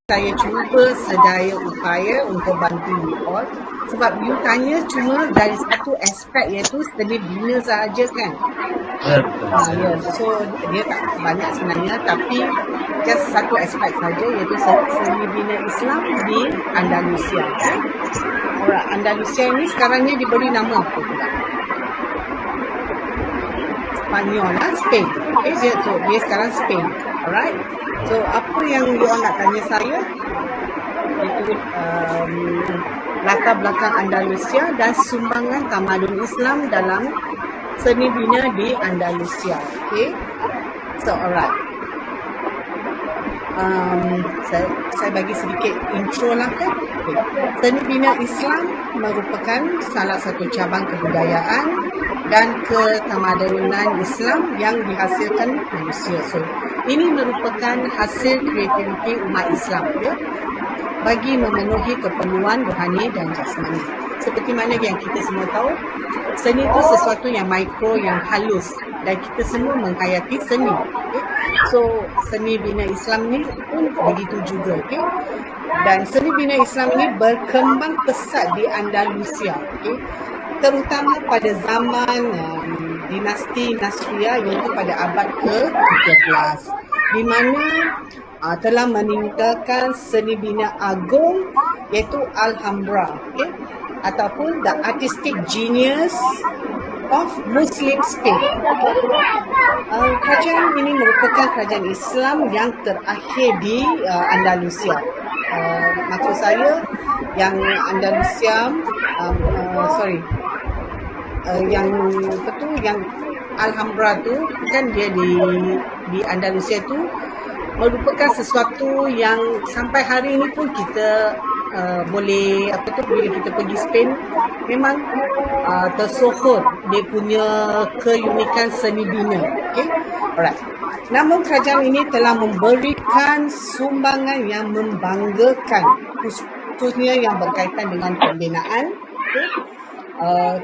saya cuba sedaya upaya untuk bantu you all. Sebab you tanya cuma dari satu aspek iaitu seni bina sahaja kan. Ya, so dia tak banyak sebenarnya, tapi just satu aspek saja iaitu seni bina Islam di Andalusia. Okay? Alright, Andalusia ini sekarang ni diberi nama apa pula? Spanyol lah, Spain. Okay, dia sekarang Spain. Alright. So apa yang you all nak tanya saya? Itu latar belakang Andalusia dan sumbangan tamadun Islam dalam seni bina di Andalusia. Okay. So alright. Saya bagi sedikit intro lah kan. Okay. Seni bina Islam merupakan salah satu cabang kebudayaan dan ketamadunan Islam yang dihasilkan manusia. So, ini merupakan hasil kreativiti umat Islam ya, bagi memenuhi keperluan rohani dan jasmani. Seperti mana yang kita semua tahu, seni itu sesuatu yang mikro, yang halus, dan kita semua menghayati seni. Okay? So, seni bina Islam ni pun begitu juga. Okay? Dan seni bina Islam ini berkembang pesat di Andalusia. Okay? Terutama pada zaman dinasti Nasriyah, iaitu pada abad ke-13, di mana telah meninggalkan seni bina agung iaitu Alhambra, okay? Ataupun the artistic genius of Muslim Spain. Kerajaan ini merupakan kerajaan Islam yang terakhir di Andalusia. Maksud saya yang Andalusia, yang betul yang Alhambra tu kan dia di Andalusia tu merupakan sesuatu yang sampai hari ini pun kita boleh bila kita pergi Spain memang tersohor dia punya keunikan seni bina. Okay? Alright. Namun kerajaan ini telah memberikan sumbangan yang membanggakan, khususnya yang berkaitan dengan pembinaan, okay?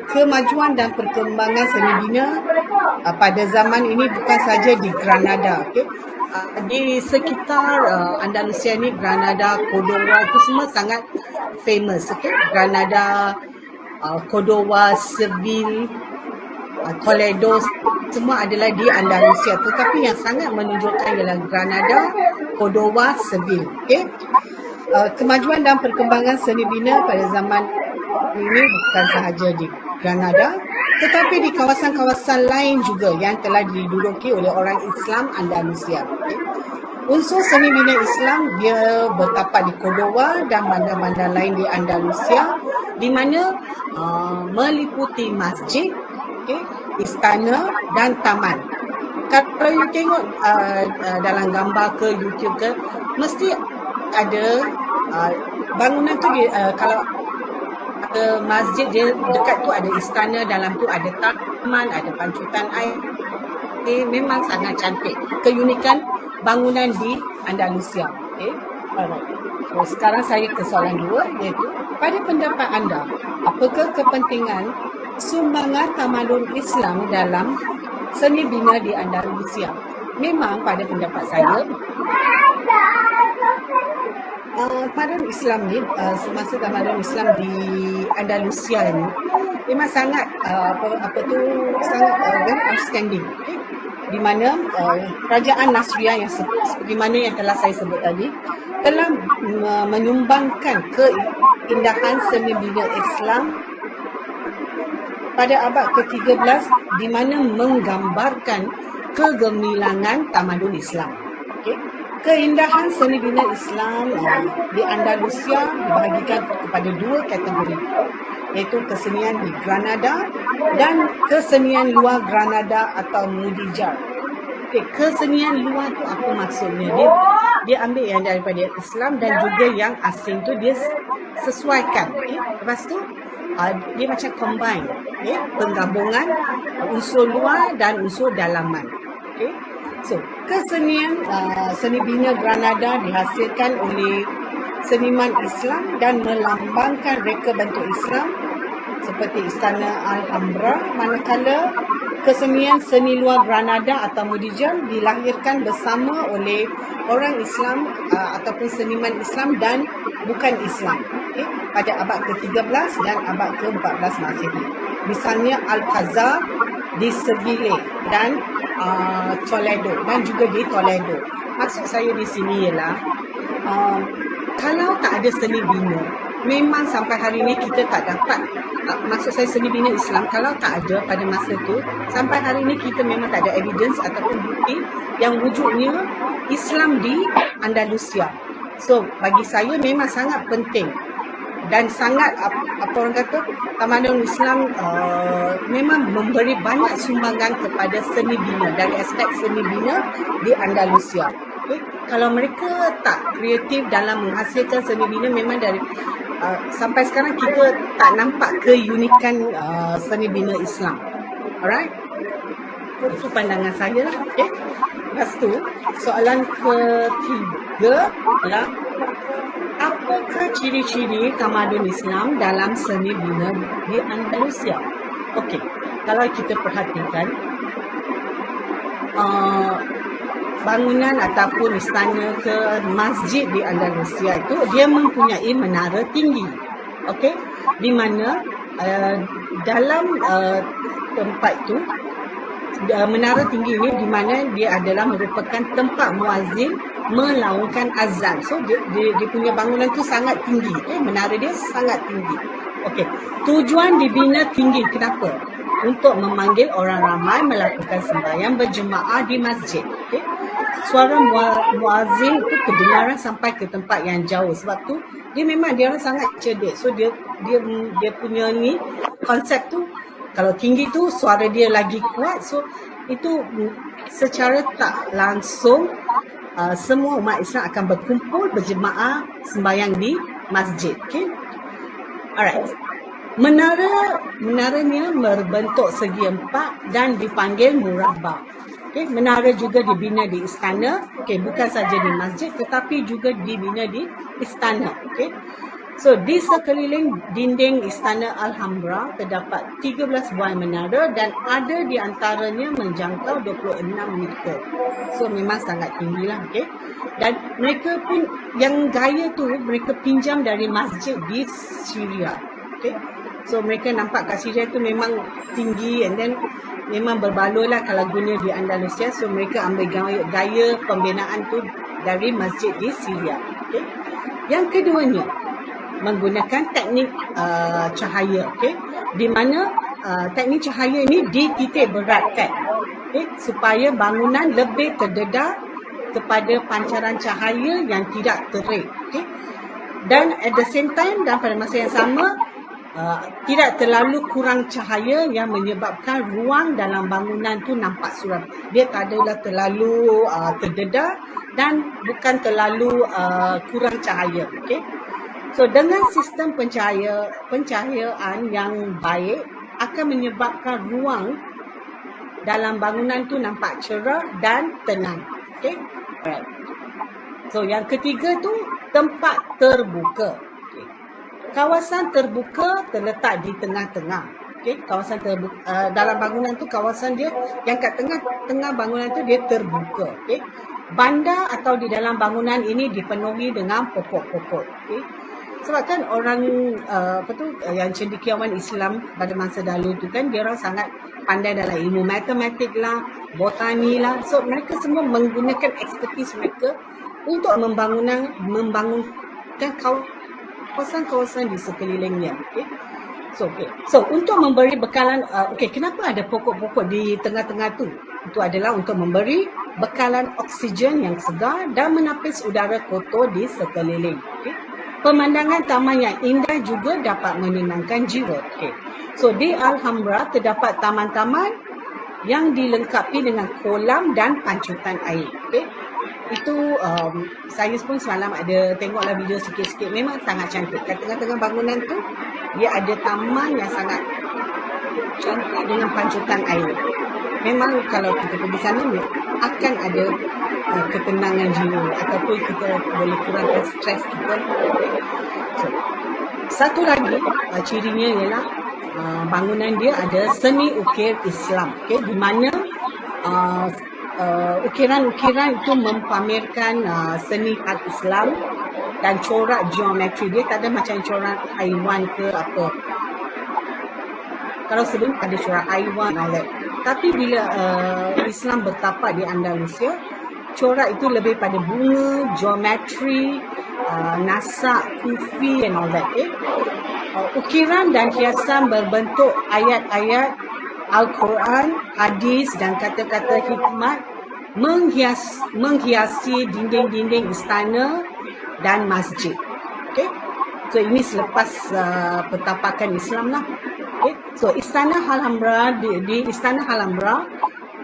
Kemajuan dan perkembangan seni bina pada zaman ini bukan saja di Granada, okay? Di sekitar Andalusia ni, Granada, Córdoba itu semua sangat famous, okay? Granada, Córdoba, Seville, Toledo semua adalah di Andalusia, tetapi yang sangat menunjukkan ialah Granada, Córdoba, Seville, okay? Kemajuan dan perkembangan seni bina pada zaman ini bukan sahaja di Granada, tetapi di kawasan-kawasan lain juga yang telah diduduki oleh orang Islam Andalusia. Okay? Unsur seni bina Islam dia bertapak di Córdoba dan bandar-bandar lain di Andalusia, di mana meliputi masjid, okay, istana dan taman. Kalau you tengok dalam gambar ke YouTube ke, mesti ada bangunan tu kalau masjid dia dekat tu ada istana, dalam tu ada taman, ada pancutan air. Memang sangat cantik keunikan bangunan di Andalusia. Okay? Alright. So, sekarang saya ke soalan 2, iaitu pada pendapat anda, apakah kepentingan sumbangan tamadun Islam dalam seni bina di Andalusia? Memang pada pendapat saya, tamadun Islam ni, semasa tamadun Islam di Andalusia ni memang sangat sangat very outstanding, okay? Di mana kerajaan Nasriyah yang seperti mana yang telah saya sebut tadi telah menyumbangkan keindahan seni bina Islam pada abad ke-13, di mana menggambarkan kegemilangan tamadun Islam. Okay? Keindahan seni bina Islam di Andalusia dibahagikan kepada 2 kategori, iaitu kesenian di Granada dan kesenian luar Granada atau Mudijar. Okay, kesenian luar tu apa maksudnya? Dia ambil yang daripada Islam dan juga yang asing tu dia sesuaikan. Okay? Lepas tu dia macam combine, okay? Penggabungan unsur luar dan unsur dalaman. Okay? So, kesenian seni bina Granada dihasilkan oleh seniman Islam dan melambangkan reka bentuk Islam seperti Istana Alhambra, manakala kesenian seni luar Granada atau Mudijar dilahirkan bersama oleh orang Islam ataupun seniman Islam dan bukan Islam, okay, pada abad ke-13 dan abad ke-14 Masehi. Misalnya Alcazar di Seville dan Toledo dan juga di Toledo. Maksud saya di sini ialah kalau tak ada seni bina, memang sampai hari ini kita tak dapat, maksud saya seni bina Islam, kalau tak ada pada masa tu, sampai hari ini kita memang tak ada evidence ataupun bukti yang wujudnya Islam di Andalusia. So bagi saya memang sangat penting dan sangat apa orang kata, tamadun Islam memang memberi banyak sumbangan kepada seni bina, dari aspek seni bina di Andalusia. Okay. Kalau mereka tak kreatif dalam menghasilkan seni bina, memang dari sampai sekarang kita tak nampak keunikan seni bina Islam. Alright, itu pandangan saya lah. Okay. Lepas tu soalan ketiga adalah, apakah ciri-ciri tamadun Islam dalam seni bina di Andalusia? Okey, kalau kita perhatikan bangunan ataupun istana ke masjid di Andalusia itu, dia mempunyai menara tinggi. Okey, di mana dalam tempat itu, menara tinggi ini di mana dia adalah merupakan tempat muazzin melaungkan azan. So dia punya bangunan tu sangat tinggi. Okay? Menara dia sangat tinggi. Okey. Tujuan dibina tinggi kenapa? Untuk memanggil orang ramai melakukan sembahyang berjemaah di masjid. Okay? Suara muazzin itu kedengaran sampai ke tempat yang jauh. Sebab tu dia memang dia orang sangat cerdik. So dia punya ni konsep tu, kalau tinggi tu suara dia lagi kuat. So itu secara tak langsung semua umat Islam akan berkumpul berjemaah sembahyang di masjid. Okay? Alright. Menaranya berbentuk segi empat dan dipanggil murabba. Okay? Menara juga dibina di istana. Okay? Bukan saja di masjid tetapi juga dibina di istana. Okay? So, di sekeliling dinding Istana Alhambra terdapat 13 buah menara dan ada di antaranya menjangkau 26 meter. So, memang sangat tinggilah. Okay? Dan mereka pun, yang gaya tu, mereka pinjam dari masjid di Syria. Okay? So, mereka nampak kat Syria tu memang tinggi and then memang berbaloi lah kalau guna di Andalusia. So, mereka ambil gaya pembinaan tu dari masjid di Syria. Okay? Yang keduanya, menggunakan teknik cahaya, okay? Di mana teknik cahaya ini dititik beratkan, okay? Supaya bangunan lebih terdedah kepada pancaran cahaya yang tidak terik, okay? Dan at the same time dan pada masa yang sama tidak terlalu kurang cahaya yang menyebabkan ruang dalam bangunan tu nampak suram. Dia tak adalah terlalu terdedah dan bukan terlalu kurang cahaya, okay? So, dengan sistem pencahayaan yang baik akan menyebabkan ruang dalam bangunan tu nampak cerah dan tenang. Okay? Right. So, yang ketiga tu tempat terbuka. Okay. Kawasan terbuka terletak di tengah-tengah. Okay? Kawasan terbuka dalam bangunan tu, kawasan dia yang kat tengah bangunan tu dia terbuka. Okay? Bandar atau di dalam bangunan ini dipenuhi dengan pokok-pokok. Okay? Sebab kan orang yang cendekiawan Islam pada masa dahulu tu kan, dia orang sangat pandai dalam ilmu matematik lah, botani lah. So mereka semua menggunakan expertise mereka untuk membangunkan kawasan-kawasan di sekelilingnya. Okay? So untuk memberi bekalan, kenapa ada pokok-pokok di tengah-tengah tu? Itu adalah untuk memberi bekalan oksigen yang segar dan menapis udara kotor di sekeliling. Okay? Pemandangan taman yang indah juga dapat menenangkan jiwa. Okay. So di Alhambra terdapat taman-taman yang dilengkapi dengan kolam dan pancutan air. Okay. Itu saya pun semalam ada tengoklah video sikit-sikit. Memang sangat cantik. Kat tengah-tengah bangunan tu dia ada taman yang sangat cantik dengan pancutan air. Memang kalau kita pergi sana akan ada ketenangan jiwa ataupun kita boleh kurangkan stres kita. So, satu lagi cirinya ialah bangunan dia ada seni ukir Islam, okay? Di mana ukiran-ukiran itu mempamerkan seni khas Islam dan corak geometri. Dia tak ada macam corak haiwan ke apa. Kalau sebelum ada corak haiwan and all that. Tapi bila Islam bertapak di Andalusia, corak itu lebih pada bunga, geometri, nasak, kufi and all that. Okay? Ukiran dan hiasan berbentuk ayat-ayat Al-Quran, hadis dan kata-kata hikmat menghiasi dinding-dinding istana dan masjid. Okay? So ini selepas pertapakan Islam lah. Okay? So Istana Alhambra, di Istana Alhambra,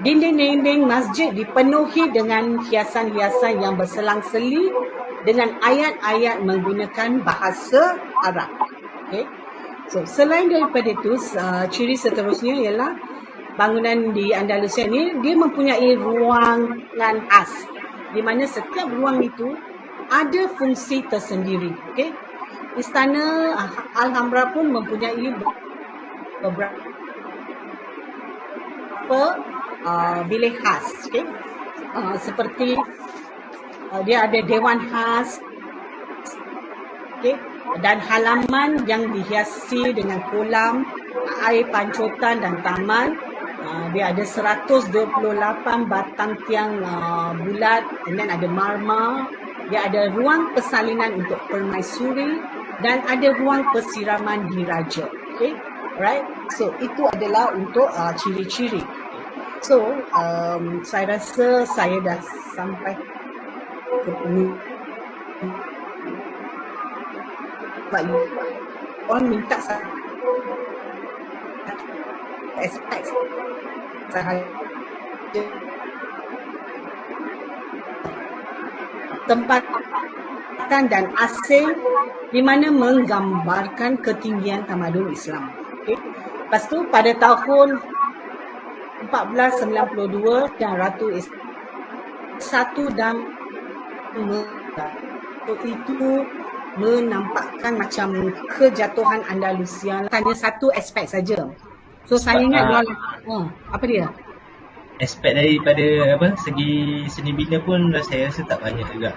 dinding-dinding masjid dipenuhi dengan hiasan-hiasan yang berselang-seli dengan ayat-ayat menggunakan bahasa Arab. Okay? So, selain daripada itu, ciri seterusnya ialah bangunan di Andalusia ni, dia mempunyai ruangan khas. Di mana setiap ruang itu ada fungsi tersendiri. Okay? Istana Alhambra pun mempunyai beberapa bilik khas. Okay? Seperti dia ada dewan khas. Okay? Dan halaman yang dihiasi dengan kolam, air pancutan dan taman. Dia ada 128 batang tiang bulat, kemudian ada marmar. Dia ada ruang persalinan untuk permaisuri dan ada ruang persiraman diraja. Okay? Right? So, itu adalah untuk ciri-ciri. So, saya rasa saya dah sampai ke penghujung. Sebab orang minta aspek sahaja tempatan dan asing di mana menggambarkan ketinggian tamadun Islam. Okay? Lepas tu pada tahun 1492 dan Ratu satu dan itu menampakkan macam kejatuhan Andalusia. Hanya satu aspek saja. So saya ingat apa dia? Aspek daripada segi seni bina pun saya rasa tak banyak juga.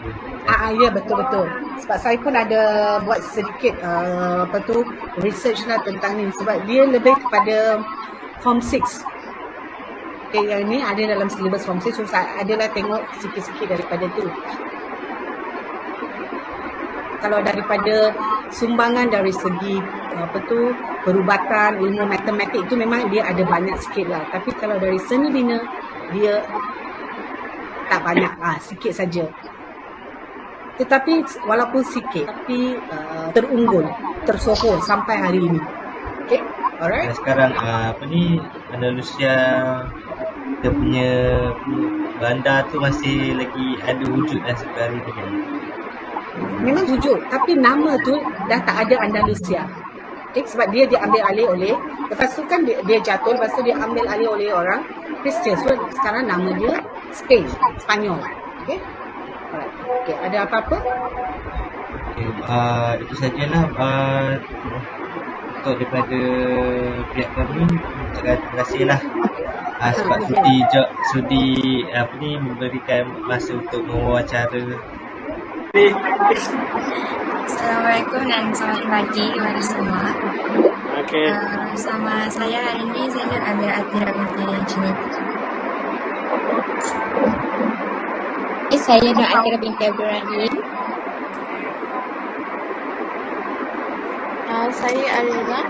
Ya, betul-betul. Sebab saya pun ada buat sedikit research lah tentang ni. Sebab dia lebih kepada Form 6. Okay, yang ni ada dalam syllabus Form 6. So saya adalah tengok sikit-sikit daripada tu. Kalau daripada sumbangan dari segi perubatan, ilmu matematik itu memang dia ada banyak sikit lah. Tapi kalau dari seni bina, dia tak banyak lah, sikit saja. Tetapi walaupun sikit, tapi terunggul, tersohor sampai hari ini. Okay, alright. Dan sekarang Andalusia, kita punya bandar tu masih lagi ada wujud sampai hari ini. Memang wujud, tapi nama tu dah tak ada Andalusia. Okay, sebab dia diambil alih oleh, lepas tu kan dia jatuh, lepas tu dia ambil alih oleh orang Kristian. So sekarang nama dia Spain, Spanyol. Okay, alright. Okay, ada apa-apa? Okay, itu sajalah untuk daripada pihak kami. Terima kasihlah sebab sudi memberikan masa untuk mewawancara. Assalamualaikum dan selamat pagi kepada semua. Okay. Sama saya hari ini saya nak ambil Atira binti Jeanette. Saya nak Atira binti Ibrahim. Saya Alina.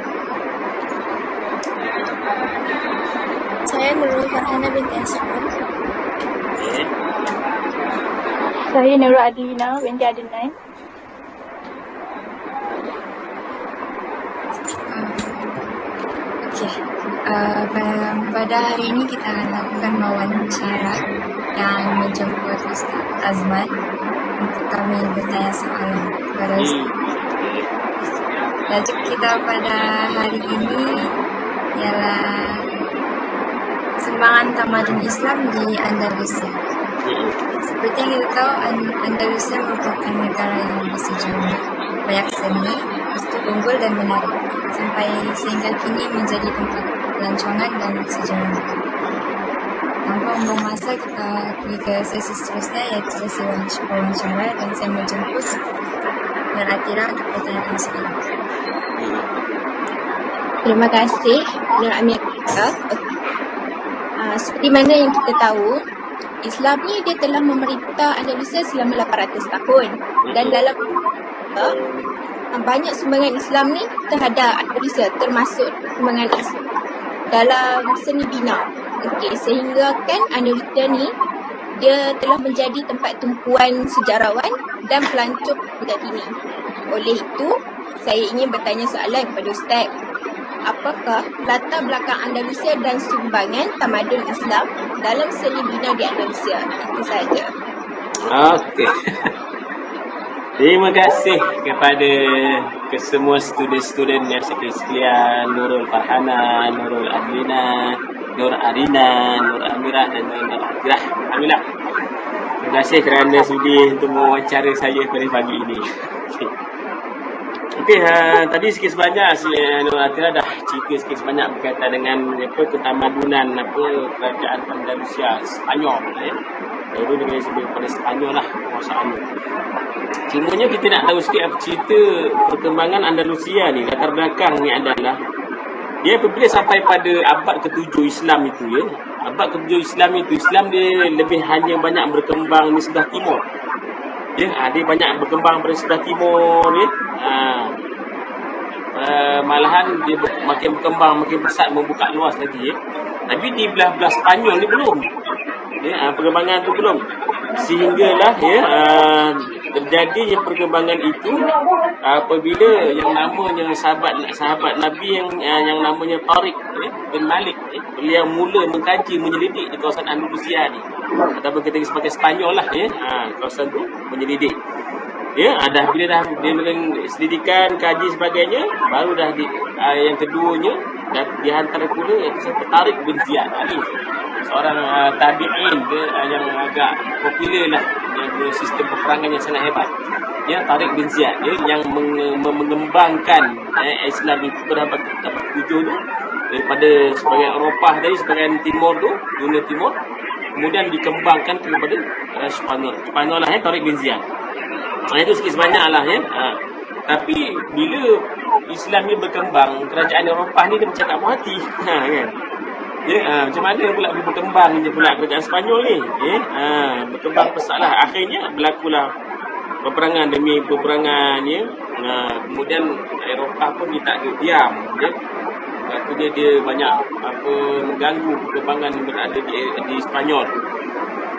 Saya Nurul Farhana binti Asman. Saya Nurul Adlina binti Adnan. Pada hari ini kita akan lakukan wawancara dan menjemput Ustaz Azman untuk kami bertanya soalan kepada Ustaz. Tajuk kita pada hari ini ialah Sumbangan Tamadun Islam di Andalusia. Seperti yang kita tahu, Andalusia merupakan negara yang bersejarah, banyak seni, kostum unggul dan menarik, sehingga kini menjadi tempat pelancongan dan sejarah. tanpa membuang masa kita pergi ke sesi seterusnya, iaitu sesi wawancara, dan saya menjemput Nur Atira untuk bertanyakan soalan. Terima kasih Nur Amira. Seperti mana yang kita tahu, Islam ni dia telah memerintah Andalusia selama 800 tahun. Dan dalam banyak sumbangan Islam ni terhadap Andalusia, termasuk sumbangan Islam dalam seni bina. Okey, sehingga kan Andalusia ni dia telah menjadi tempat tumpuan sejarawan dan pelancong hingga kini. Oleh itu, saya ingin bertanya soalan kepada Ustaz. Apakah latar belakang Andalusia dan sumbangan tamadun Islam dalam seni bina di Andalusia? Itu saja. Okey. Terima kasih kepada kesemua student-student yang sekalian, Nurul Farhana, Nurul Adlina, Nur Arina, Nur Amira dan Nur Atirah. Alhamdulillah. Terima kasih kerana sudi untuk mewawancara saya pada pagi ini. Okey, tadi sikit sebanyak Nur Atirah dah cerita sikit sebanyak berkaitan dengan ketamadunan kerajaan Andalusia Spanyol Dulu daripada Spanyol lah penguasaannya. Cumanya kita nak tahu sikit apa cerita perkembangan Andalusia ni. Latar belakang ni adalah dia apabila sampai pada abad ke-7 Islam itu ya. Abad ke-7 Islam itu, Islam dia lebih hanya banyak berkembang di sebelah timur. Ya, dia banyak berkembang pada sebelah timur ya. Malahan dia makin berkembang, makin besar, membuka luas lagi ya. Tapi di belah-belah Spanyol ni belum. Ya, perkembangan tu belum. Sehinggalah ya terjadinya perkembangan itu apabila yang namanya sahabat Nabi yang namanya Tariq bin Malik beliau mula mengkaji menyelidik di kawasan Andalusia ni, ataupun kita sebagai Spanyol lah ya, kawasan tu menyelidik ya. Bila dah dia melakukan selidikan, kaji sebagainya, baru dah yang keduanya dan dihantar pula iaitu Tariq bin Ziyad Ali, seorang tabi'in yang agak popular lah, yang sistem peperangan yang sangat hebat ya. Tariq bin Ziyad ya, yang mengembangkan Islam itu pada abad ke-7 tu, daripada sebagian Eropah tadi, sebagian timur tu, dunia timur, kemudian dikembangkan kepada Spanyol lah ya, Tariq bin Ziyad. Itu sikit sebanyak lah ya. Tapi bila Islam ni berkembang, kerajaan Eropah ni dia macam tak puas hati kan. Ya, macam mana pula berkembang je pula kerajaan Spanyol ni berkembang pesatlah. Akhirnya berlakulah peperangan demi peperangan ya. Kemudian Eropah pun dia tak diam ya. Akhirnya dia banyak mengganggu perkembangan yang berada di Spanyol.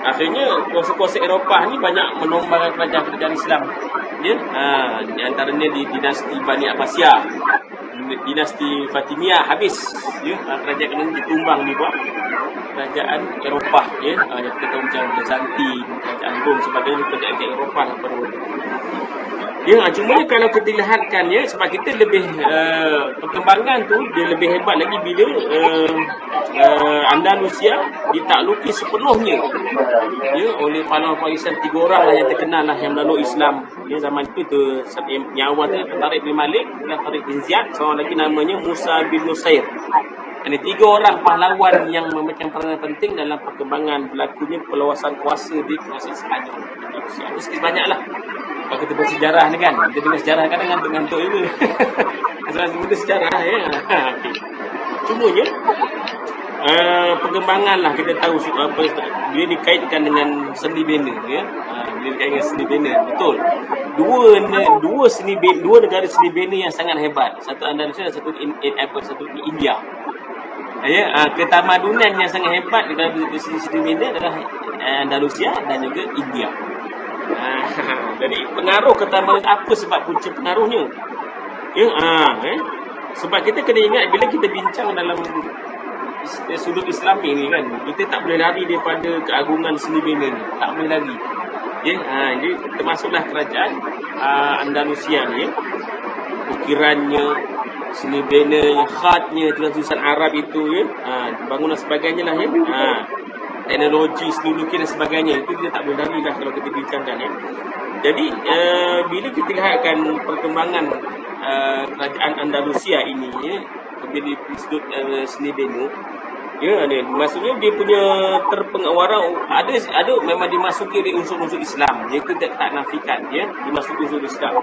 Akhirnya kuasa-kuasa Eropah ni banyak menombangkan kerajaan-kerajaan Islam ya. Di antaranya di dinasti Bani Abbasiyah, dinasti Fatimiyah habis ya. Kerajaan ini ditumbang di bawah kerajaan Eropah ya. Yang kita tahu macam Byzantium, kerajaan Rom sebagainya, kerajaan Eropah lah pada waktu itu. Ya, cuma kalau kita lihatkan ya, sebab kita lebih perkembangan tu dia lebih hebat lagi bila Andalusia ditakluki sepenuhnya ya oleh pahlawan Islam 3 orang lah yang terkenal lah, yang melalui Islam ya zaman itu yang awal Tariq bin Malik dan Tariq bin Ziyad, seorang lagi namanya Musa bin Nusair. Ini 3 orang pahlawan yang memegang peranan penting dalam perkembangan berlakunya perluasan kuasa di kawasan Spanyol. Itu sikit banyaklah. Kalau kita bersejarah ni kan, kita dengar sejarah kadang ngantuk-ngantuk je. Sebab sejarah ya. Okay. Cumanya perkembangan lah kita tahu bila dikaitkan dengan seni bina ya. Bila dikaitkan dengan seni bina, betul. Dua negara seni bina yang sangat hebat. Satu Andalusia dan satu India. Ya, ketamadunan yang sangat hebat di dalam seni bina adalah Andalusia dan juga India. Jadi pengaruh ketamadunan apa sebab punca pengaruhnya? Ya, sebab kita kena ingat bila kita bincang dalam sudut Islami ni kan, kita tak boleh lari daripada keagungan seni bina ni, tak boleh lari. Ya, jadi termasuklah kerajaan Andalusia ni ya. Ukirannya, seni bina, khatnya, tulisan Arab itu ya, bangunan sebagainya lah ya. Teknologi, seni lukis dan sebagainya itu kita tak boleh lari lah kalau kita bincangkan ya. Jadi bila kita lihatkan perkembangan kerajaan Andalusia ini ya, bila di sudut seni bina, Ya, maksudnya dia punya terpengaruh ada memang dimasuki oleh unsur-unsur Islam. Dia tidak tak nafikan ya, dimasuki unsur Islam.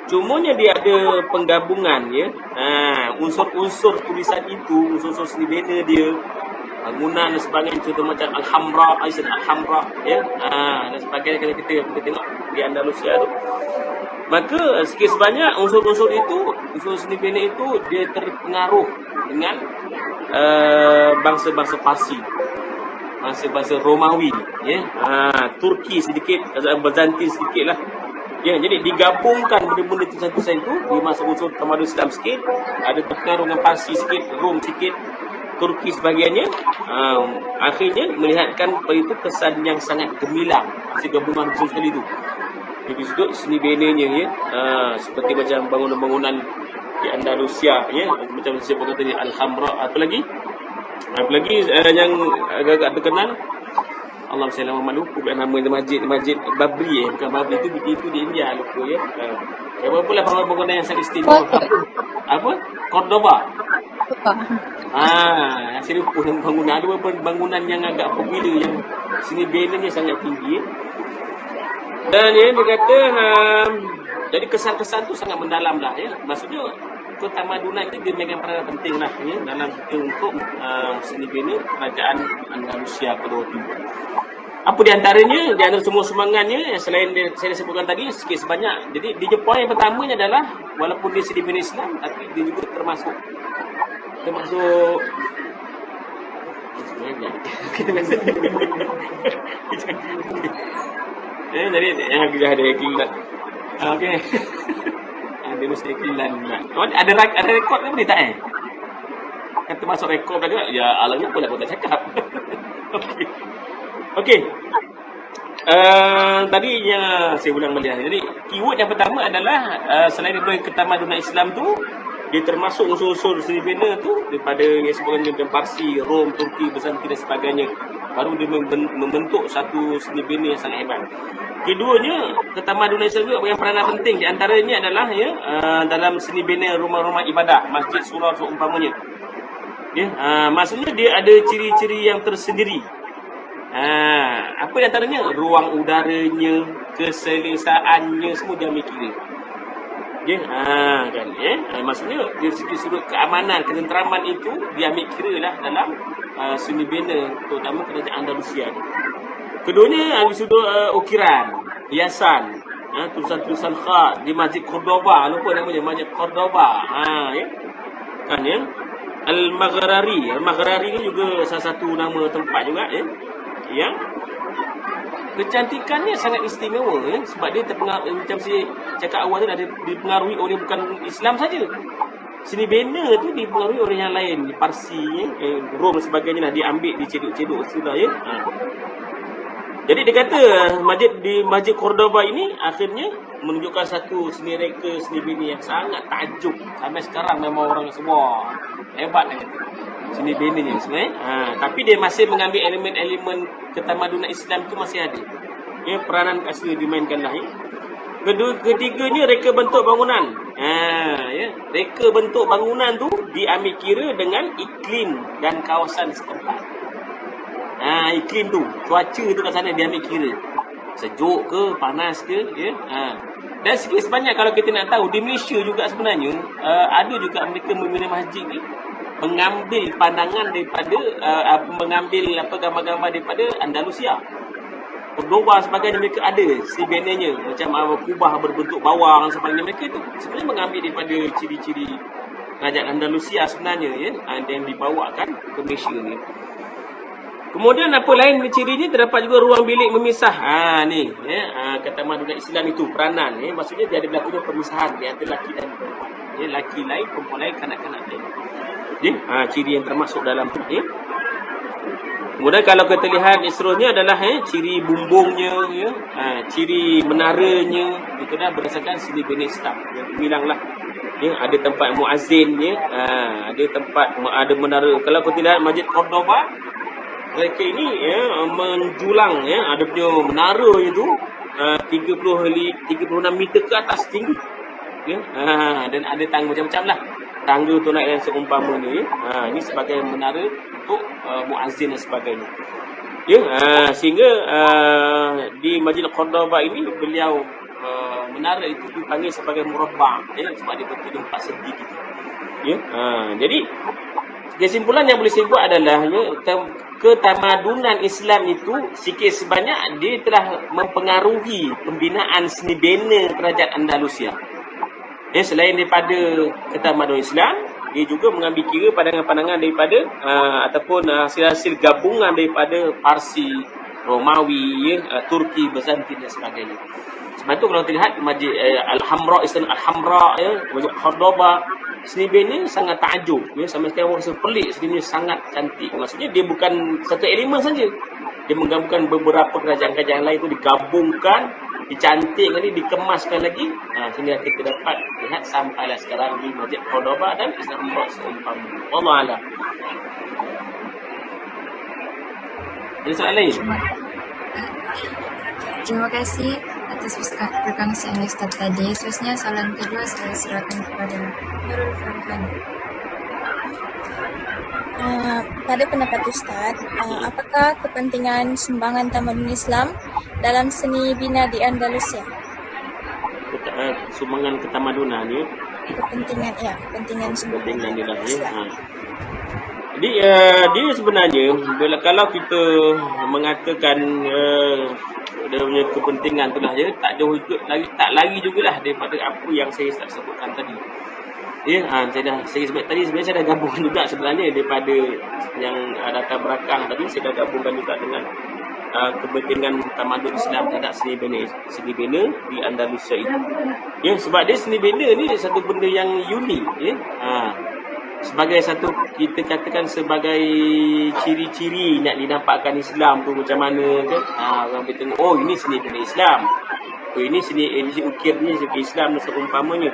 Cumanya dia ada penggabungan ya. Unsur-unsur tulisan itu, unsur-unsur seni bina dia, bangunan dan sebagainya, contoh macam Al-Hamra, Aisyah Al-Hamra ya. Dan sebagainya kalau kita tengok di Andalusia tu. Maka sikit sebanyak unsur-unsur itu, unsur seni bina itu dia terpengaruh dengan bangsa-bangsa Parsi, bangsa-bangsa Romawi ya. Turki sedikit, Byzantin sedikit lah ya. Jadi digabungkan benda-benda tulisan-tulisan itu, dimasuk unsur tamadun Islam sikit, ada terpengaruh dengan Parsi sikit, Rom sikit, Turki sebagainya. Akhirnya melihatkan itu kesan yang sangat gemilang hasil gabungan unsur sekali itu. Jadi sudut seni benanya ya, seperti macam bangunan-bangunan di Andalusia ya, macam saya sebutkan tadi Al-Hamra, apa lagi yang agak-agak terkenal, Allah SWT lupa nama masjid Babri bukan Babri, itu di India, lupa ya. Apa pula bangunan yang sangat istimewa, apa Cordoba. Saya lupa bangunan, ada bangunan yang agak popular yang seni benanya sangat tinggi. Dan ya, dia kata jadi kesan-kesan tu sangat mendalam lah ya. Maksudnya ketamadunan ini dia memegang peranan penting lah ya, dalam untuk seni bina kerajaan Andalusia pada waktu itu. Apa di antaranya, di antara semua sumbangannya selain saya sebutkan tadi sikit sebanyak. Jadi di poin yang pertamanya adalah walaupun dia seni bina Islam, tapi dia juga termasuk jadi yang ada iklan. Okey. Dia mesti iklan juga. Ada rekod ke berita Kata masuk rekod dah juga. Ya alangnya pula aku tak cakap. Okey. Tadi yang saya ulang balik. Jadi keyword yang pertama adalah selain daripada ketamadunan Islam tu, dia termasuk unsur-unsur seni bina tu daripada yang sebutkan dengan Parsi, Rom, Turki, Byzantin dan sebagainya. Baru dia membentuk satu seni bina yang sangat hebat. Keduanya, ketamadunan Islam juga yang peranan penting. Di antaranya adalah ya, dalam seni bina rumah-rumah ibadah, masjid, surau seumpamanya. Ya, maksudnya dia ada ciri-ciri yang tersendiri. Apa di antaranya? Ruang udaranya, keselesaannya semua dia ambil kira. Ya, kan maksudnya dari segi sudut keamanan, ketenteraman itu dia ambil kira lah dalam seni bina terutama kerajaan Andalusia. Keduanya dari sudut ukiran, hiasan, tulisan-tulisan khat di Masjid Cordoba, lupa namanya Masjid Cordoba. Ya. Kan ya. Al-Maghrari ni juga salah satu nama tempat juga ya. Yang kecantikannya sangat istimewa ya, sebab dia terpengaruh, macam saya cakap awal tu, dah dipengaruhi oleh bukan Islam saja. Seni bina tu dipengaruhi oleh yang lain, di Parsi, Rom dan sebagainya lah, diambil, dicedok-cedok sudah ya. Jadi dia kata di Masjid Cordoba ini akhirnya menunjukkan satu seni reka, seni bina yang sangat takjub. Sampai sekarang memang orang semua hebat dia kata. Seni binanya sebenarnya. Tapi dia masih mengambil elemen-elemen ketamadunan Islam tu masih ada. Ya, peranan asli dimainkan lah ya. Ketiganya reka bentuk bangunan. Ya, reka bentuk bangunan tu diambil kira dengan iklim dan kawasan setempat. Iklim tu, cuaca tu kat sana dia ambil kira. Sejuk ke, panas ke, ya. Dan sikit sebanyak kalau kita nak tahu, di Malaysia juga sebenarnya ada juga mereka membina masjid ni mengambil pandangan daripada mengambil gambar-gambar daripada Andalusia. Cordoba sebagainya mereka ada si benanya macam kubah berbentuk bawang sebagainya, mereka tu sebenarnya mengambil daripada ciri-ciri kerajaan Andalusia sebenarnya ya, yang dibawakan ke Malaysia ni. Kemudian apa lain cirinya, terdapat juga ruang bilik memisah. Ni ya, ketamadunan Islam itu peranan ya, maksudnya dia ada berlakunya pemisahan di antara lelaki dan perempuan. Ya, lelaki lain, perempuan lain, kanak-kanak lain. Ya, ciri yang termasuk dalam ya. Kemudian kalau kita lihat seterusnya adalah ciri bumbungnya ya, ciri menaranya, itu dah berdasarkan seni bina Islam. Yang bilanglah ya, ada tempat muazzin ya, ada tempat ada menara. Kalau kita lihat Masjid Cordoba, mereka ini ya menjulang ya, ada punya menara itu 36 meter ke atas tinggi. Ya, dan ada tangga macam-macam lah. tangga tu naik dan seumpamanya ya. Ini sebagai menara untuk muazzin dan sebagainya. Ya, sehingga di Masjid Cordoba ini beliau menara itu dipanggil sebagai murabba ya, sebab dia bertujuh 4 segi gitu. Ya, jadi kesimpulan yang boleh saya buat adalah ya, ketamadunan Islam itu sikit sebanyak dia telah mempengaruhi pembinaan seni bina kerajaan Andalusia. Ya, selain daripada ketamadunan Islam, dia juga mengambil kira pandangan-pandangan daripada ataupun hasil-hasil gabungan daripada Parsi, Romawi, ya, Turki, Byzantin dan sebagainya. Sebab itu kalau terlihat Masjid Al-Hamra, Istana Al-Hamra, ya, Masjid Cordoba, seni bina sangat takjub, ya, sampai sekarang orang rasa pelik, seninya sangat cantik. Maksudnya dia bukan satu elemen saja. Dia menggabungkan beberapa kerajaan-kerajaan lain itu digabungkan, dicantikkan lagi, dikemaskan lagi, sehingga kita dapat lihat sampailah sekarang di Masjid Cordoba dan Istana Al-Hamra seumpamanya. Wallahu a'lam. Ada soalan lain? Terima kasih atas perkongsian Ustaz tadi. Seterusnya soalan kedua saya serahkan kepada Nurul Farhan. Pada pendapat Ustaz, apakah kepentingan sumbangan tamadun Islam dalam seni bina di Andalusia? Sumbangan ketamadunan ya. Kepentingan sumbangan Kepentingan dia lah ya. Jadi dia sebenarnya bila kalau kita mengatakan dia punya kepentingan tu lah ya, tak jauh juga lagi, tak lari jugalah daripada apa yang saya sebutkan tadi. Ya, saya sebut tadi sebenarnya saya dah gabungkan juga sebenarnya daripada yang latar belakang tadi, saya dah gabungkan juga dengan kepentingan tamadun Islam terhadap seni bina di Andalusia itu. Ya, sebab dia seni bina ni satu benda yang unik ya. Sebagai satu, kita katakan sebagai ciri-ciri nak dinampakkan Islam tu macam mana kan. Orang boleh tengok, oh ini seni bina Islam, oh ini seni ukirnya seni Islam dan seumpamanya.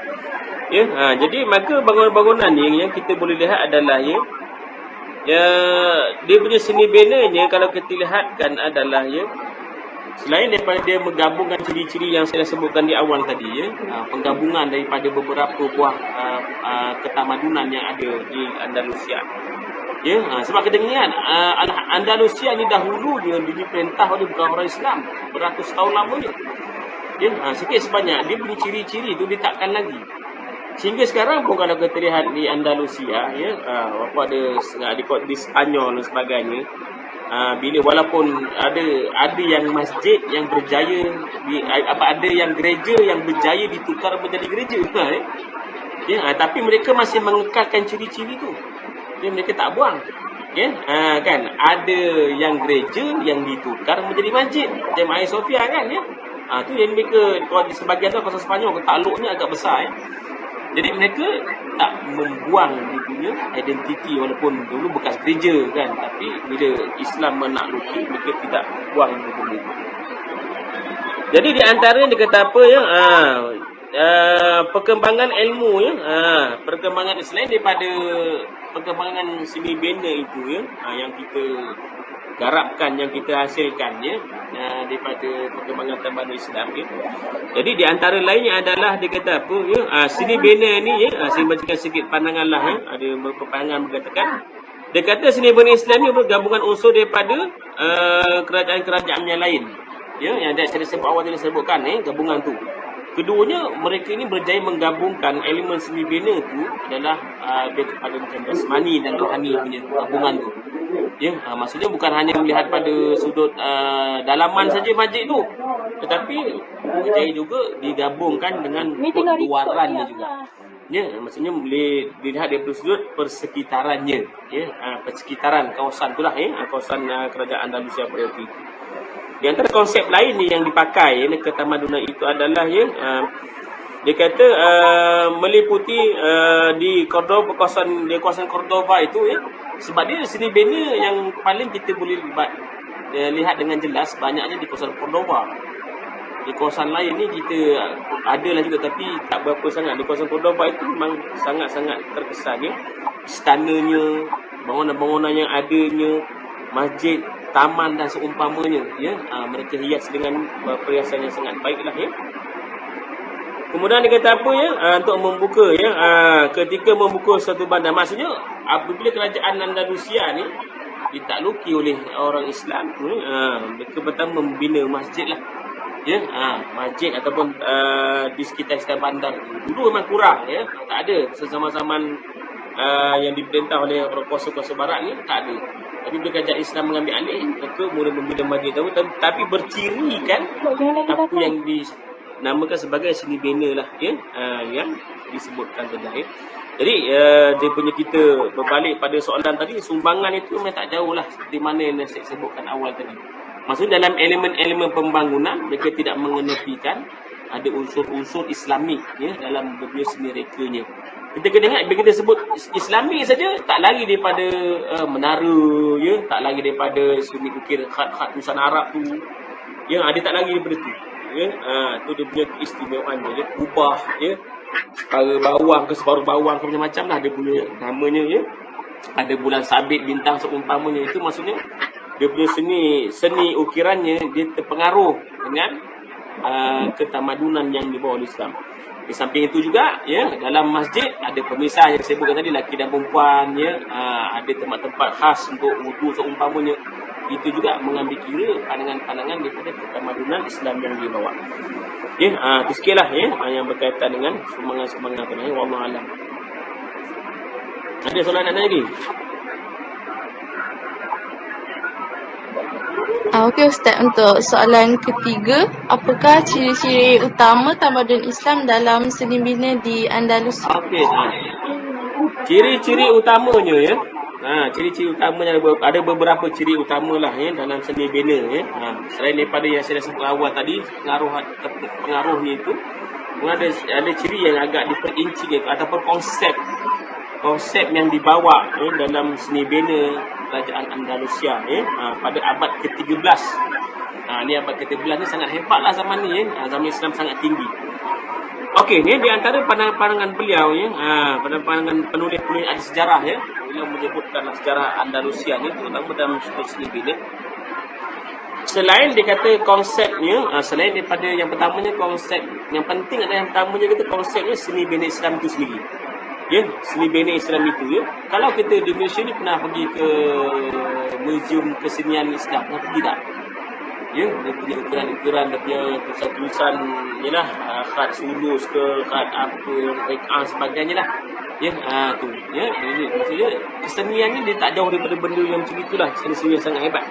Ya, jadi maka bangunan-bangunan ni yang kita boleh lihat adalah ya, dia punya seni binanya kalau kita lihatkan adalah ya, selain daripada dia menggabungkan ciri-ciri yang saya sebutkan di awal tadi ya, penggabungan daripada beberapa buah ketamadunan yang ada di Andalusia. Ya, sebab kita ingat Andalusia ni dahulu dia diperintah oleh bukan orang Islam beratus tahun lamanya. Ya, sikit sebanyak dia punya ciri-ciri tu dia takkan lagi. Sehingga sekarang pun kalau kita lihat di Andalusia ya, apa ada di Spanyol dan sebagainya, bila walaupun ada yang masjid yang berjaya ada yang gereja yang berjaya ditukar menjadi gereja ya, tapi mereka masih mengekalkan ciri-ciri tu. Ya, mereka tak buang. Ya, kan ada yang gereja yang ditukar menjadi masjid macam Hagia Sophia kan ya. Tu yang mereka, kalau di sebahagian tu kawasan Sepanyol takluknya agak besar ya. Jadi mereka tak membuang dia punya identiti walaupun dulu bekas gereja kan, tapi bila Islam menakluki mereka tidak buang benda itu. Jadi di antara dia kata apa ya, perkembangan ilmu ya, perkembangan selain daripada perkembangan seni bina itu ya, yang kita garapkan, yang kita hasilkan ya, daripada perkembangan tamadun Islam ya. Jadi di antara lainnya adalah dia kata apa ya, seni bina ni ya, saya bacakan sedikit pandangan lah ya, ada beberapa pandangan mengatakan dia kata seni bina Islam ni bergabungan unsur daripada kerajaan-kerajaan yang lain ya, yang saya sebut awal tadi sebutkan gabungan tu. Keduanya mereka ini berjaya menggabungkan elemen seni bina tu adalah dia kepada macam jasmani dan rohani punya gabungan tu. Ya, maksudnya bukan hanya melihat pada sudut dalaman saja masjid tu, tetapi berjaya juga digabungkan dengan luarannya juga. Ya, maksudnya boleh dilihat dari sudut persekitarannya, ya, persekitaran kawasan itulah ya, kawasan kerajaan Andalusia pada waktu itu. Di antara konsep lain ni yang dipakai ketamadunan itu adalah ya, dia kata meliputi di Cordoba, kawasan Cordoba itu ya, sebab dia seni bina yang paling kita boleh lihat dengan jelas banyaknya di kawasan Cordoba. Di kawasan lain ni kita ada lah juga tapi tak berapa sangat. Di kawasan Cordoba itu memang sangat-sangat terkesan ya, istananya, bangunan-bangunan yang adanya, masjid, taman dan seumpamanya ya, mereka hias dengan perhiasan yang sangat baiklah ya. Kemudian dia kata apa ya? Untuk membuka ya, ketika membuka suatu bandar, maksudnya apabila kerajaan Andalusia ni ditakluki oleh orang Islam, mereka pertama membina masjid lah. Ya, masjid ataupun di sekitar bandar. Dulu memang kurang ya, tak ada zaman-zaman yang diperintah oleh kuasa-kuasa barat ni, tak ada. Tapi bila kerajaan Islam mengambil alih, mereka mula membina masjid tahu, tapi berciri kan apa yang dinamakan sebagai seni bina lah ya, yang disebutkan tadi. Jadi dia punya, kita berbalik pada soalan tadi, sumbangan itu memang tak jauh lah seperti mana yang saya sebutkan awal tadi. Maksudnya dalam elemen-elemen pembangunan mereka tidak mengenepikan ada unsur-unsur Islamik ya dalam beberapa seni rekanya. Kita kena ingat bila kita sebut Islami saja, tak lari daripada menara ya, tak lari daripada seni ukir khat-khat tulisan Arab tu. Ya, ada tak lari daripada tu. Ya, tu dia punya keistimewaan dia, kubah ya. Separuh bawang ke separuh bawang ke macam-macam lah dia punya namanya ya. Ada bulan sabit, bintang seumpamanya, itu maksudnya dia punya seni ukirannya dia terpengaruh dengan ketamadunan yang dibawa oleh Islam. Di samping itu juga ya, dalam masjid ada pemisah yang saya sebutkan tadi, lelaki dan perempuan ya, ada tempat-tempat khas untuk wudu seumpamanya. Itu juga mengambil kira pandangan-pandangan daripada ketamadunan Islam yang dibawa. Ya, itu sikitlah ya yang berkaitan dengan sumbangan-sumbangan ni. Wallahu alam. Ada soalan nak tanya lagi? Okey Ustaz, untuk soalan ketiga, apakah ciri-ciri utama tamadun Islam dalam seni bina di Andalusia? Okey. Ciri-ciri utamanya ya. Ciri-ciri utamanya ada beberapa ciri utamalah ya dalam seni bina ya. Selain daripada yang saya sebut awal tadi, pengaruhnya itu, ada ciri yang agak diperinci ataupun konsep yang dibawa ya, dalam seni bina kerajaan Andalusia ya, pada abad ke-13. Ni abad ke-13 ni sangat hebatlah zaman ni ya. Zaman Islam sangat tinggi. Okey, ni di antara pandangan beliau ya, pandangan penulis-penulis ahli sejarah ya, beliau menyebutkan sejarah Andalusia ni terutama dalam seni bina. Selain dia kata konsepnya, selain daripada yang pertamanya konsep, yang penting adalah yang pertamanya kata konsepnya seni bina Islam itu sendiri. Ya, seni bina Islam itu ya. Kalau kita di Malaysia ni pernah pergi ke Museum Kesenian Islam, pernah pergi tak? Ya, dia punya ukuran-ukuran, dia punya tulisan-tulisan yalah, khat sulus ke khat apa, rek'ah sebagainya lah. Ya, tu. Ya, ini maksudnya kesenian ni dia tak jauh daripada benda yang macam itulah, seni-seni yang sangat hebat.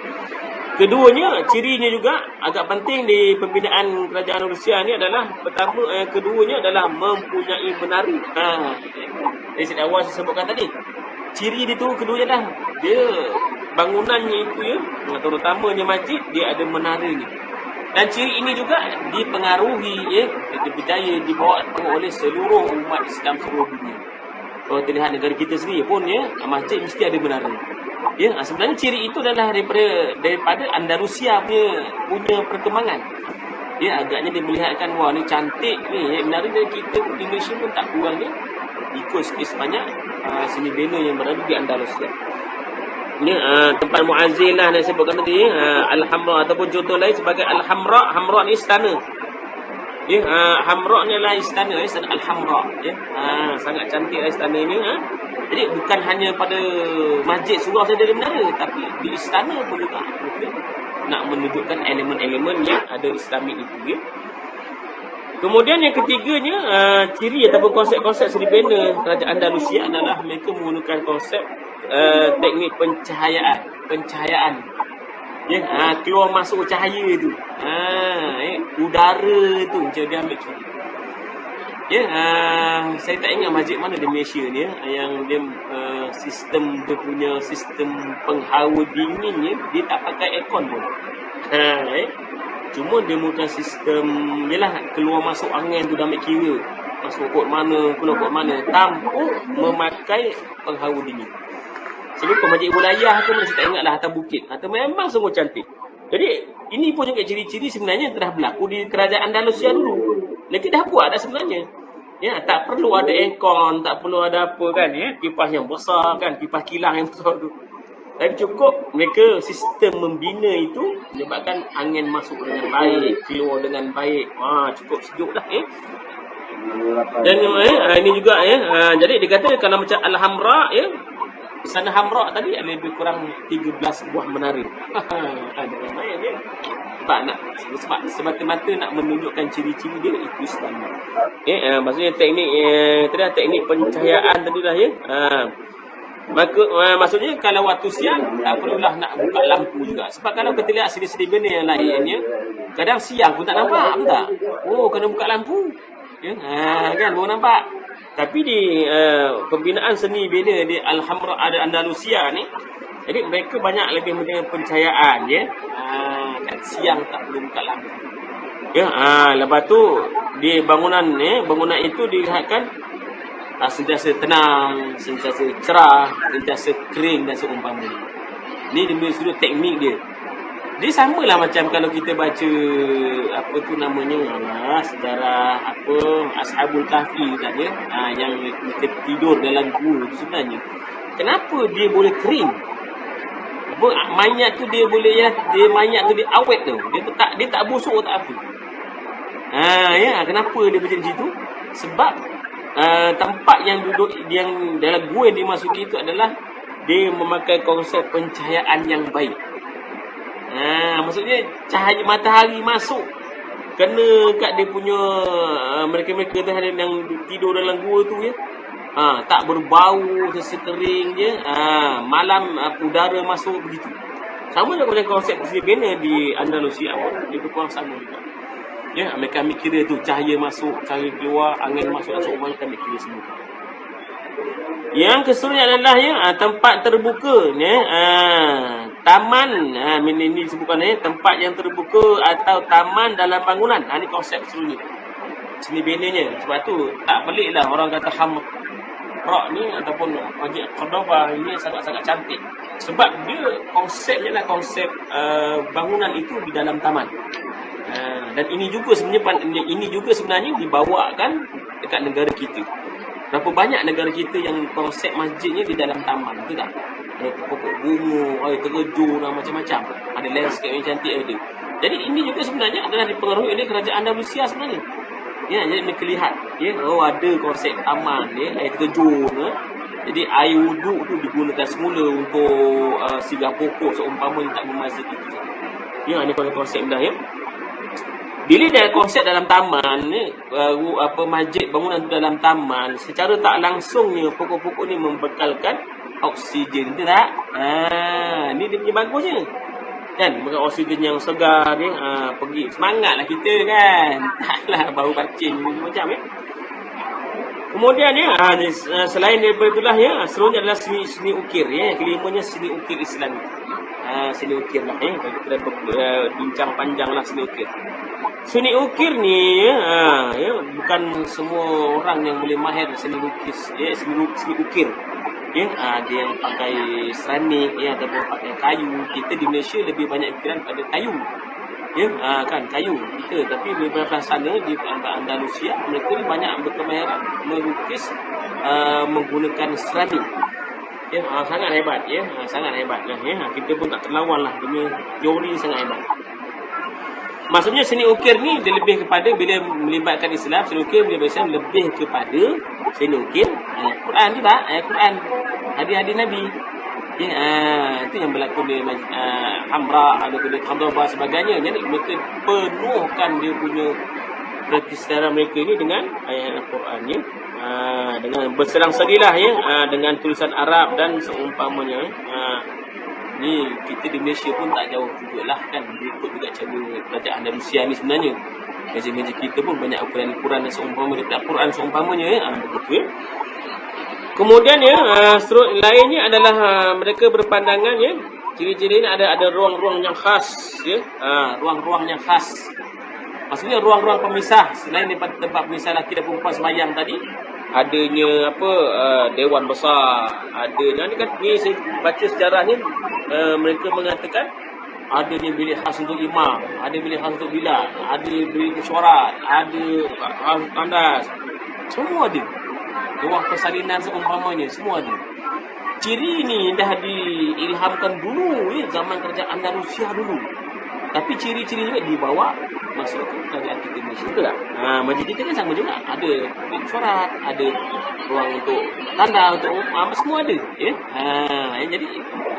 Keduanya, cirinya juga agak penting di pembinaan kerajaan Rusia ni adalah pertama, keduanya adalah mempunyai menara. Dari awal saya sebutkan tadi. Ciri dia tu keduanya dah dia bangunannya itu ya, terutamanya masjid, dia ada menaranya. Dan ciri ini juga dipengaruhi ya, dipercaya dibawa oleh seluruh umat Islam seluruh dunia. Kalau terlihat negara kita sendiri pun ya, masjid mesti ada menara. Ya, sebenarnya ciri itu adalah daripada Andalusia punya perkembangan. Ya, agaknya dia melihatkan wah ni cantik ni, ya, menara dari kita di Malaysia pun tak kurang ya. Ikut sebanyak seni bina yang berada di Andalusia. Ni tempat Mu'azzilah yang saya sebutkan tadi, Al-Hamra ataupun contoh lain sebagai Al-Hamra. Hamra ni istana. Ya, Hamra ni adalah istana Al-Hamra ya. Sangat cantiklah istana ni. Jadi bukan hanya pada masjid surau saja ada menara, tapi di istana pun juga nak menunjukkan elemen-elemen yang ada Islamik itu ya. Kemudian yang ketiganya, ciri ataupun konsep-konsep seni bina kerajaan Andalusia adalah mereka menggunakan konsep teknik pencahayaan. Ya, keluar masuk cahaya tu. Udara tu macam dia ambil ciri. Ya, saya tak ingat masjid mana di Malaysia ni ya, yang dia sistem dia punya sistem penghawa dinginnya dia tak pakai aircon pun. Cuma dia menggunakan sistem yalah keluar masuk angin tu dah ambil kira. Masuk kot mana, keluar kot mana tanpa memakai penghawa dingin. Saya lupa masjid wilayah tu saya tak ingatlah atas bukit. Atau memang sungguh cantik. Jadi ini pun juga ciri-ciri sebenarnya telah berlaku di kerajaan Andalusia dulu. Lagi dah buat dah sebenarnya. Ya, tak perlu ada aircon, tak perlu ada apa kan ya, kipas yang besar kan, kipas kilang yang besar tu. Tapi cukup mereka sistem membina itu menyebabkan angin masuk dengan baik, keluar dengan baik. Cukup sejuk dah Dan ini juga jadi dikata kalau macam Al-Hamra sana Hamra tadi ada lebih kurang 13 buah menara. Jangan main dia. Sebab semata-mata nak menunjukkan ciri-ciri dia itu Islam. Maksudnya teknik pencahayaan tadi lah maksudnya kalau waktu siang tak perlulah nak buka lampu juga. Sebab kalau kita lihat seni-seni benda yang lainnya, kadang siang pun tak nampak, betul tak? Kena buka lampu. Kan baru nampak. Tapi di pembinaan seni bina di Al-Hamra Andalusia ni, jadi mereka banyak lebih mengenai pencahayaan kat siang tak perlu buka lampu. Lepas tu di bangunan itu dilihatkan sentiasa tenang, sentiasa cerah, sentiasa kering dan seumpamanya. Ni dari sudut teknik dia. Dia samalah macam kalau kita baca apa tu namanya sejarah Ashabul Kahfi tadi yang mereka tidur dalam gua tu sebenarnya. Kenapa dia boleh kering? Mayat tu dia boleh mayat tu dia awet tu. Dia tak busuk tak apa. Kenapa dia macam situ? Sebab tempat yang duduk yang dalam gua yang dimasuki itu adalah dia memakai konsep pencahayaan yang baik. Maksudnya cahaya matahari masuk kena kat dia punya mereka-mereka tu yang tidur dalam gua tu tak berbau sesekering je. Malam udara masuk begitu. Sama dengan konsep bina di Andalusia pun dia kurang sama juga. Mereka ambil kira tu cahaya masuk, cahaya keluar, angin masuk dan semua mereka ambil kira semua. Yang keseluruhnya adalah tempat terbuka taman ini disebutkan tempat yang terbuka atau taman dalam bangunan. Ini konsep keseluruhnya seni benanya. Sebab tu tak peliklah orang kata Hamra ni ataupun Masjid Cordoba ini sangat-sangat cantik. Sebab dia konsepnya adalah konsep bangunan itu di dalam taman. Dan ini juga sebenarnya dibawakan dekat negara kita. Berapa banyak negara kita yang konsep masjidnya di dalam taman, betul tak? Ada pokok bunga, ada terjun dan macam-macam. Ada landscape yang cantik ada. Jadi ini juga sebenarnya adalah dipengaruhi oleh kerajaan Andalusia sebenarnya. Jadi mereka lihat, ada konsep taman, air terjun. Jadi air wuduk tu digunakan semula untuk singgah pokok seumpamanya tak memasjid itu. Ini konsep dah Bila dia konsep dalam taman masjid bangunan tu dalam taman, secara tak langsungnya pokok-pokok ni membekalkan oksigen, betul tak? Ni dia punya bagusnya. Kan, bukan oksigen yang segar pergi semangatlah kita kan. Taklah bau kacing macam Kemudian selain daripada itulah seluruhnya adalah seni ukir kelimanya seni ukir Islam. Seni ukir lah kita bincang panjang lah seni ukir. Seni ukir ni bukan semua orang yang boleh mahir seni lukis seni ukir. Ada yang pakai seranik ataupun pakai kayu. Kita di Malaysia lebih banyak ukiran pada kayu. Kan kayu kita, tapi di beberapa sana di Andalusia mereka ni banyak berkemahiran melukis menggunakan seranik. Sangat hebat sangat hebat kita pun tak terlawan lah, punya teori sangat hebat. Maksudnya seni ukir ni dia lebih kepada bila melibatkan Islam, seni ukir bila Islam lebih kepada seni ukir Quran juga, Quran, hadis-hadis Nabi. Itu yang berlaku di Hamra, ada di Cordoba sebagainya. Jadi mereka penuhkan dia punya perkisaran mereka ini dengan ayat Al-Quran dengan berserang-serilah dengan tulisan Arab dan seumpamanya. Ni kita di Malaysia pun tak jauh jugalah kan, ikut juga cara kerajaan Andalusia ni sebenarnya. Meja-meja kita pun banyak ukuran-ukuran dan seumpamanya, Al-Quran seumpamanya begitu Kemudian lainnya adalah mereka berpandangan ciri-ciri ini ada ruang-ruang yang khas ruang-ruang yang khas. Maksudnya ruang-ruang pemisah selain daripada tempat pemisah lelaki dan perempuan sembahyang tadi, adanya dewan besar, adanya ni kan ni saya baca sejarah ni mereka mengatakan adanya bilik khas untuk imam, ada bilik khas untuk bilal, ada bilik mesyuarat, ada khas tandas, semua ada. Ruang persalinan seumpamanya semua ada. Ciri ni dah diilhamkan dulu zaman kerajaan Andalusia dulu. Tapi ciri-ciri juga dibawa masuk ke kerajaan kita Malaysia. Betul tak? Masjid kita kan sama juga. Ada surat, ada ruang untuk tanda, untuk semua ada. Ya? Jadi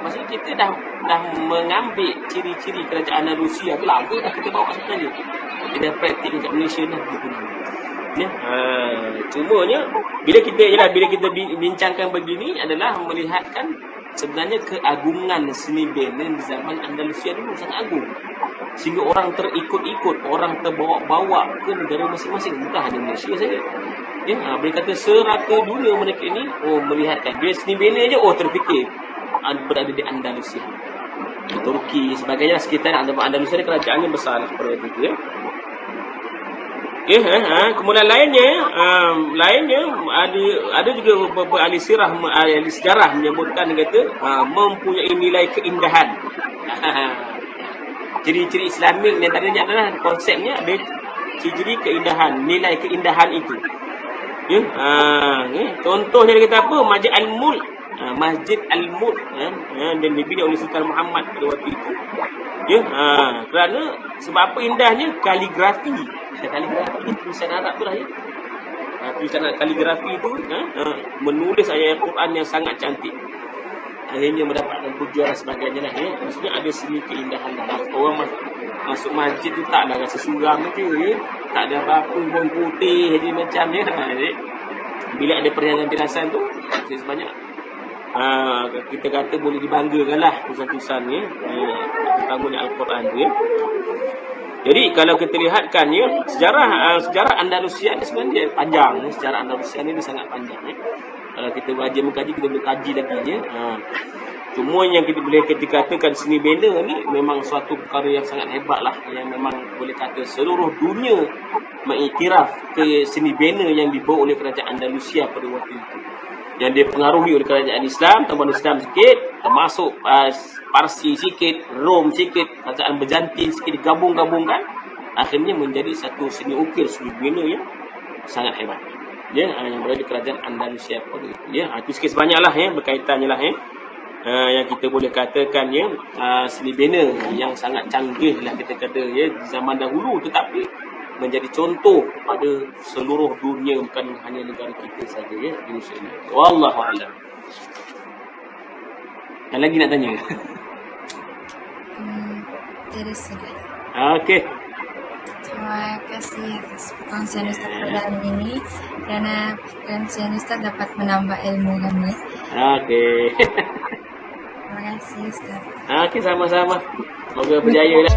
maksud kita dah mengambil ciri-ciri kerajaan Andalusia tu lama dah kita bawa sebenarnya. Kita praktik dekat Malaysia dah digunakan. Ya? Cumanya bila kita bincangkan begini adalah melihatkan sebenarnya keagungan seni bina di zaman Andalusia dulu sangat agung. Sehingga orang terikut-ikut, orang terbawa-bawa ke negara masing-masing, bukan hanya Malaysia saja. Ya, boleh kata serata dunia mereka ini melihatkan bila seni bina je terfikir berada di Andalusia. Di Turki sebagainya sekitar Andalusia ni kerajaannya besar pada waktu itu ya. Kemudian lainnya ada juga beberapa ahli sejarah menyebutkan kata mempunyai nilai keindahan. Ciri-ciri Islamik yang tadinya adalah konsepnya ada ciri keindahan, nilai keindahan itu. Ya, contohnya dia kata apa? Masjid Al-Mulk dan dibina oleh Sultan Muhammad pada waktu itu. Ya, kerana sebab apa indahnya kaligrafi tulisan Arab tu lah ya. Tulisan kaligrafi tu menulis ayat Al-Quran yang sangat cantik. Akhirnya mendapatkan pujian dan sebagainya lah ya. Maksudnya ada seni keindahan lah. Orang masuk masjid tu taklah rasa suram je ya. Tak ada apa-apa pun putih je macam ya. Bila ada perhiasan-perhiasan tu sebanyak kita kata boleh dibanggakan lah tulisan-tulisan ya. Terutamanya Al-Quran tu ya. Jadi kalau kita lihatkan ya, sejarah Andalusia ni sebenarnya panjang. Sejarah Andalusia ni sangat panjang ya. Kalau kita wajib mengkaji, kita boleh kaji lagi ya. Cuma yang kita boleh katakan seni bina ni memang suatu perkara yang sangat hebat lah, yang memang boleh kata seluruh dunia mengiktiraf ke seni bina yang dibawa oleh kerajaan Andalusia pada waktu itu, yang dipengaruhi oleh kerajaan Islam, tambahan Islam sikit, termasuk Parsi sikit, Rom sikit, kerajaan Byzantin sikit, digabung-gabungkan, akhirnya menjadi satu seni ukir, seni bina yang sangat hebat. Ya, yang berada di kerajaan Andalusia pada itu. Ya, itu sikit sebanyaklah ya, berkaitannya lah ya. Yang kita boleh katakan ya, seni bina yang sangat canggih lah kita kata ya, di zaman dahulu, tetapi menjadi contoh pada seluruh dunia, bukan hanya negara kita saja ya, Indonesia ini. Wallahu a'lam. Yang lagi nak tanya? Terus sudah. Okey. Terima kasih atas perkongsian Ustaz pada hari ini, kerana perkongsian Ustaz dapat menambah ilmu kami. Okey. Terima kasih Ustaz. Okey, sama-sama. Semoga berjaya lah.